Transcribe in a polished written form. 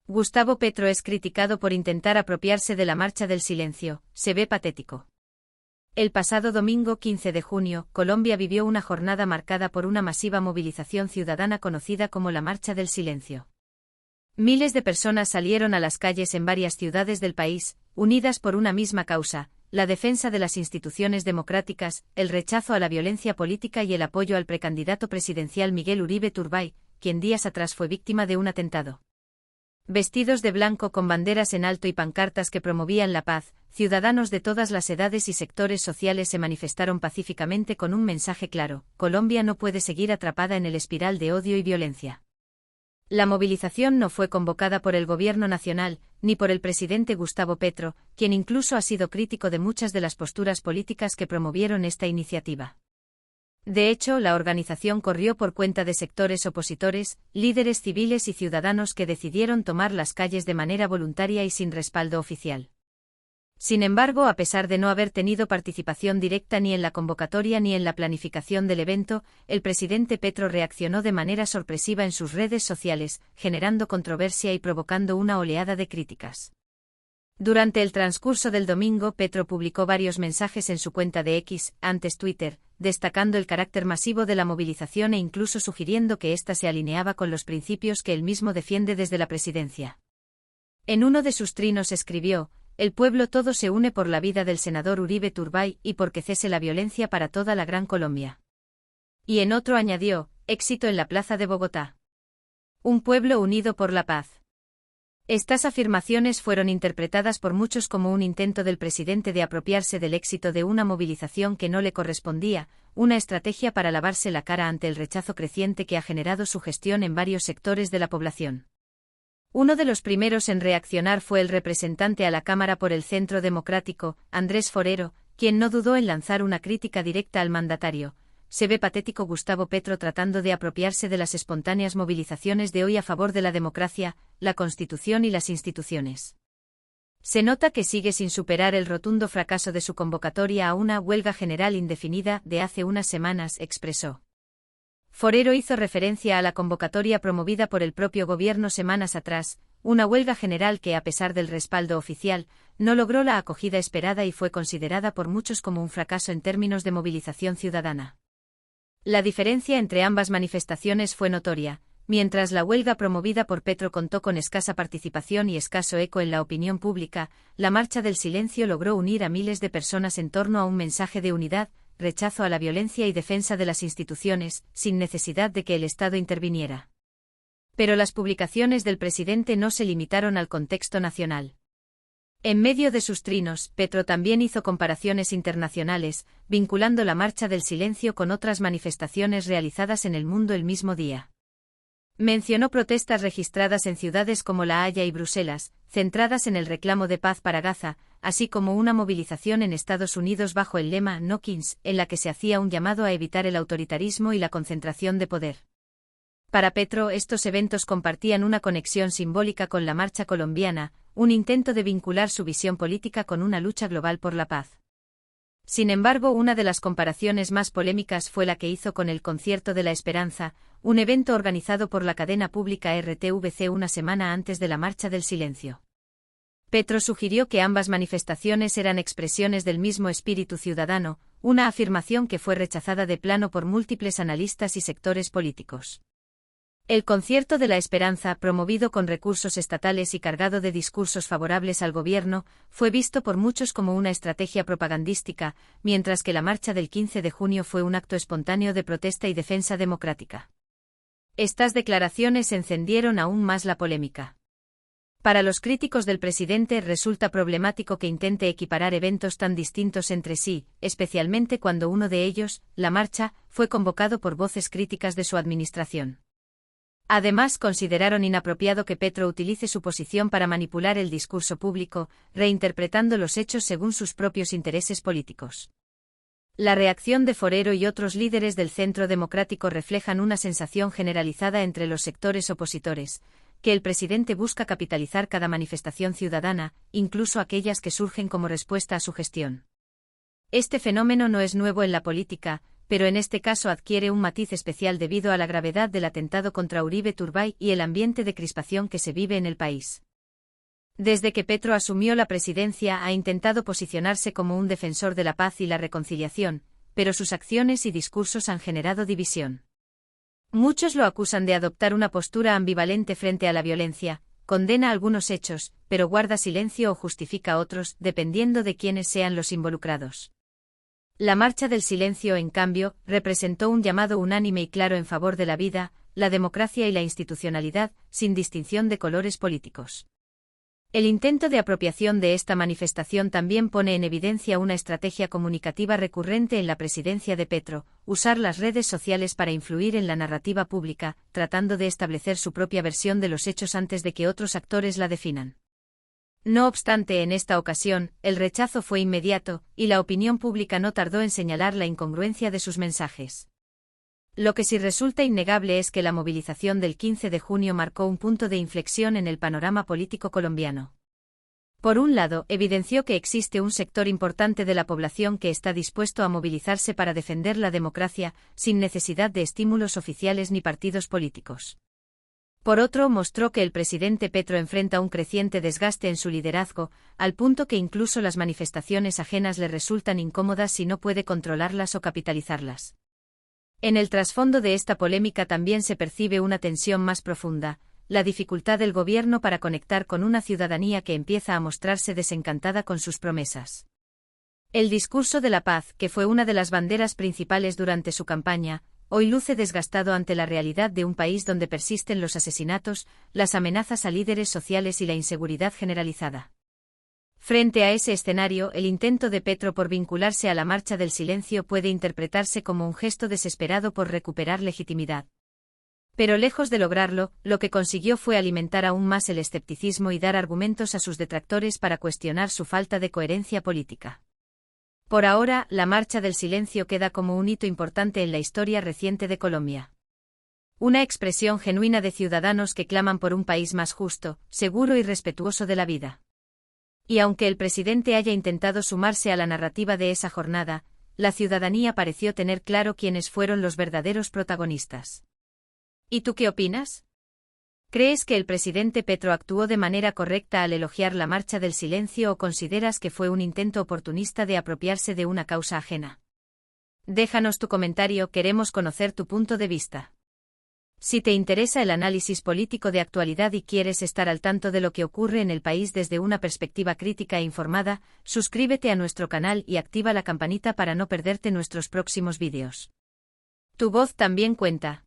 Gustavo Petro es criticado por intentar apropiarse de la Marcha del Silencio, se ve patético. El pasado domingo 15 de junio, Colombia vivió una jornada marcada por una masiva movilización ciudadana conocida como la Marcha del Silencio. Miles de personas salieron a las calles en varias ciudades del país, unidas por una misma causa, la defensa de las instituciones democráticas, el rechazo a la violencia política y el apoyo al precandidato presidencial Miguel Uribe Turbay, quien días atrás fue víctima de un atentado. Vestidos de blanco con banderas en alto y pancartas que promovían la paz, ciudadanos de todas las edades y sectores sociales se manifestaron pacíficamente con un mensaje claro: Colombia no puede seguir atrapada en el espiral de odio y violencia. La movilización no fue convocada por el gobierno nacional, ni por el presidente Gustavo Petro, quien incluso ha sido crítico de muchas de las posturas políticas que promovieron esta iniciativa. De hecho, la organización corrió por cuenta de sectores opositores, líderes civiles y ciudadanos que decidieron tomar las calles de manera voluntaria y sin respaldo oficial. Sin embargo, a pesar de no haber tenido participación directa ni en la convocatoria ni en la planificación del evento, el presidente Petro reaccionó de manera sorpresiva en sus redes sociales, generando controversia y provocando una oleada de críticas. Durante el transcurso del domingo, Petro publicó varios mensajes en su cuenta de X, antes Twitter, destacando el carácter masivo de la movilización e incluso sugiriendo que ésta se alineaba con los principios que él mismo defiende desde la presidencia. En uno de sus trinos escribió: "El pueblo todo se une por la vida del senador Uribe Turbay y porque cese la violencia para toda la Gran Colombia". Y en otro añadió: "Éxito en la Plaza de Bogotá. Un pueblo unido por la paz". Estas afirmaciones fueron interpretadas por muchos como un intento del presidente de apropiarse del éxito de una movilización que no le correspondía, una estrategia para lavarse la cara ante el rechazo creciente que ha generado su gestión en varios sectores de la población. Uno de los primeros en reaccionar fue el representante a la Cámara por el Centro Democrático, Andrés Forero, quien no dudó en lanzar una crítica directa al mandatario: "Se ve patético Gustavo Petro tratando de apropiarse de las espontáneas movilizaciones de hoy a favor de la democracia, la Constitución y las instituciones. Se nota que sigue sin superar el rotundo fracaso de su convocatoria a una huelga general indefinida de hace unas semanas", expresó. Forero hizo referencia a la convocatoria promovida por el propio gobierno semanas atrás, una huelga general que, a pesar del respaldo oficial, no logró la acogida esperada y fue considerada por muchos como un fracaso en términos de movilización ciudadana. La diferencia entre ambas manifestaciones fue notoria. Mientras la huelga promovida por Petro contó con escasa participación y escaso eco en la opinión pública, la Marcha del Silencio logró unir a miles de personas en torno a un mensaje de unidad, rechazo a la violencia y defensa de las instituciones, sin necesidad de que el Estado interviniera. Pero las publicaciones del presidente no se limitaron al contexto nacional. En medio de sus trinos, Petro también hizo comparaciones internacionales, vinculando la Marcha del Silencio con otras manifestaciones realizadas en el mundo el mismo día. Mencionó protestas registradas en ciudades como La Haya y Bruselas, centradas en el reclamo de paz para Gaza, así como una movilización en Estados Unidos bajo el lema No Kings, en la que se hacía un llamado a evitar el autoritarismo y la concentración de poder. Para Petro, estos eventos compartían una conexión simbólica con la marcha colombiana, un intento de vincular su visión política con una lucha global por la paz. Sin embargo, una de las comparaciones más polémicas fue la que hizo con el Concierto de la Esperanza, un evento organizado por la cadena pública RTVC una semana antes de la Marcha del Silencio. Petro sugirió que ambas manifestaciones eran expresiones del mismo espíritu ciudadano, una afirmación que fue rechazada de plano por múltiples analistas y sectores políticos. El Concierto de la Esperanza, promovido con recursos estatales y cargado de discursos favorables al gobierno, fue visto por muchos como una estrategia propagandística, mientras que la marcha del 15 de junio fue un acto espontáneo de protesta y defensa democrática. Estas declaraciones encendieron aún más la polémica. Para los críticos del presidente resulta problemático que intente equiparar eventos tan distintos entre sí, especialmente cuando uno de ellos, la marcha, fue convocado por voces críticas de su administración. Además, consideraron inapropiado que Petro utilice su posición para manipular el discurso público, reinterpretando los hechos según sus propios intereses políticos. La reacción de Forero y otros líderes del Centro Democrático reflejan una sensación generalizada entre los sectores opositores, que el presidente busca capitalizar cada manifestación ciudadana, incluso aquellas que surgen como respuesta a su gestión. Este fenómeno no es nuevo en la política, pero en este caso adquiere un matiz especial debido a la gravedad del atentado contra Uribe Turbay y el ambiente de crispación que se vive en el país. Desde que Petro asumió la presidencia ha intentado posicionarse como un defensor de la paz y la reconciliación, pero sus acciones y discursos han generado división. Muchos lo acusan de adoptar una postura ambivalente frente a la violencia, condena algunos hechos, pero guarda silencio o justifica otros, dependiendo de quiénes sean los involucrados. La Marcha del Silencio, en cambio, representó un llamado unánime y claro en favor de la vida, la democracia y la institucionalidad, sin distinción de colores políticos. El intento de apropiación de esta manifestación también pone en evidencia una estrategia comunicativa recurrente en la presidencia de Petro, usar las redes sociales para influir en la narrativa pública, tratando de establecer su propia versión de los hechos antes de que otros actores la definan. No obstante, en esta ocasión, el rechazo fue inmediato, y la opinión pública no tardó en señalar la incongruencia de sus mensajes. Lo que sí resulta innegable es que la movilización del 15 de junio marcó un punto de inflexión en el panorama político colombiano. Por un lado, evidenció que existe un sector importante de la población que está dispuesto a movilizarse para defender la democracia, sin necesidad de estímulos oficiales ni partidos políticos. Por otro, mostró que el presidente Petro enfrenta un creciente desgaste en su liderazgo, al punto que incluso las manifestaciones ajenas le resultan incómodas si no puede controlarlas o capitalizarlas. En el trasfondo de esta polémica también se percibe una tensión más profunda, la dificultad del gobierno para conectar con una ciudadanía que empieza a mostrarse desencantada con sus promesas. El discurso de la paz, que fue una de las banderas principales durante su campaña, hoy luce desgastado ante la realidad de un país donde persisten los asesinatos, las amenazas a líderes sociales y la inseguridad generalizada. Frente a ese escenario, el intento de Petro por vincularse a la Marcha del Silencio puede interpretarse como un gesto desesperado por recuperar legitimidad. Pero lejos de lograrlo, lo que consiguió fue alimentar aún más el escepticismo y dar argumentos a sus detractores para cuestionar su falta de coherencia política. Por ahora, la Marcha del Silencio queda como un hito importante en la historia reciente de Colombia. Una expresión genuina de ciudadanos que claman por un país más justo, seguro y respetuoso de la vida. Y aunque el presidente haya intentado sumarse a la narrativa de esa jornada, la ciudadanía pareció tener claro quiénes fueron los verdaderos protagonistas. ¿Y tú qué opinas? ¿Crees que el presidente Petro actuó de manera correcta al elogiar la Marcha del Silencio o consideras que fue un intento oportunista de apropiarse de una causa ajena? Déjanos tu comentario, queremos conocer tu punto de vista. Si te interesa el análisis político de actualidad y quieres estar al tanto de lo que ocurre en el país desde una perspectiva crítica e informada, suscríbete a nuestro canal y activa la campanita para no perderte nuestros próximos vídeos. Tu voz también cuenta.